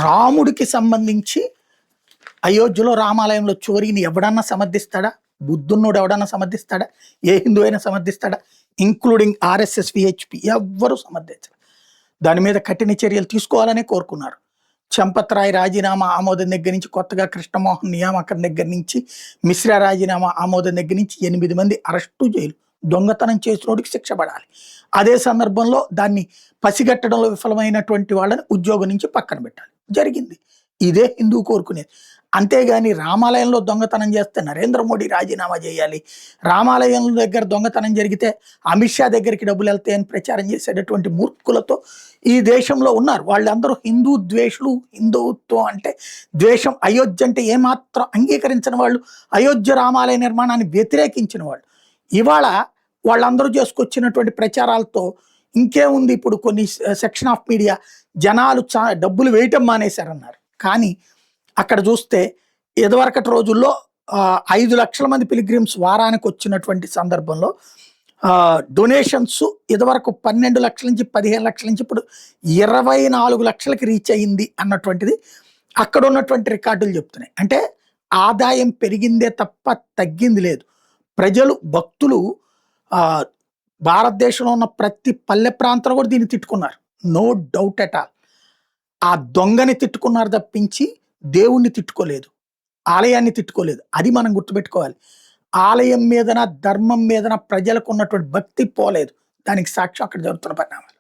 రాముడికి సంబంధించి అయోధ్యలో రామాలయంలో చోరీని ఎవడన్నా సమర్థిస్తాడా? బుద్ధున్నోడు ఎవడన్నా సమర్థిస్తాడా? ఏ హిందూ అయినా సమర్థిస్తాడా? ఇంక్లూడింగ్ ఆర్ఎస్ఎస్ విహెచ్పి ఎవ్వరూ సమర్థించరు. దాని మీద కఠిన చర్యలు తీసుకోవాలనే కోరుకున్నారు. చంపత్రాయ్ రాజీనామా ఆమోదం దగ్గర నుంచి, కొత్తగా కృష్ణమోహన్ నియామకం దగ్గర నుంచి, మిశ్రా రాజీనామా ఆమోదం దగ్గర నుంచి 8 మంది అరెస్టు, జైలు. దొంగతనం చేసినోడికి శిక్ష పడాలి. అదే సందర్భంలో దాన్ని పసిగట్టడంలో విఫలమైనటువంటి వాళ్ళని ఉద్యోగం నుంచి పక్కన పెట్టాలి. జరిగింది. ఇదే హిందూ కోరుకునేది. అంతేగాని రామాలయంలో దొంగతనం చేస్తే నరేంద్ర మోడీ రాజీనామా చేయాలి, రామాలయం దగ్గర దొంగతనం జరిగితే అమిత్ షా దగ్గరికి డబ్బులు వెళ్తాయని ప్రచారం చేసేటటువంటి మూర్ఖులతో ఈ దేశంలో ఉన్నారు. వాళ్ళందరూ హిందూ ద్వేషులు. హిందుత్వం అంటే ద్వేషం, అయోధ్య అంటే ఏమాత్రం అంగీకరించిన వాళ్ళు, అయోధ్య రామాలయ నిర్మాణాన్ని వ్యతిరేకించిన వాళ్ళు. ఇవాళ వాళ్ళందరూ చేసుకొచ్చినటువంటి ప్రచారాలతో ఇంకేముంది, ఇప్పుడు కొన్ని సెక్షన్ ఆఫ్ మీడియా జనాలు డబ్బులు వేయటం మానేశారన్నారు. కానీ అక్కడ చూస్తే ఇదివరకటి రోజుల్లో 5 లక్షల మంది పిలిగ్రిమ్స్ వారానికి వచ్చినటువంటి సందర్భంలో డొనేషన్స్ ఇదివరకు 12 లక్షల నుంచి 15 లక్షల నుంచి ఇప్పుడు 24 లక్షలకి రీచ్ అయ్యింది అన్నటువంటిది అక్కడ ఉన్నటువంటి రికార్డులు చెప్తున్నాయి. అంటే ఆదాయం పెరిగిందే తప్ప తగ్గింది లేదు. ప్రజలు, భక్తులు భారతదేశంలో ఉన్న ప్రతి పల్లె ప్రాంతంలో కూడా దీన్ని తిట్టుకున్నారు. No doubt at all. ఆ దొంగని తిట్టుకున్నారు తప్పించి దేవుణ్ణి తిట్టుకోలేదు, ఆలయాన్ని తిట్టుకోలేదు. అది మనం గుర్తుపెట్టుకోవాలి. ఆలయం మీదన, ధర్మం మీదన ప్రజలకు ఉన్నటువంటి భక్తి పోలేదు. దానికి సాక్ష్యం అక్కడ జరుగుతున్న పరిణామాలు.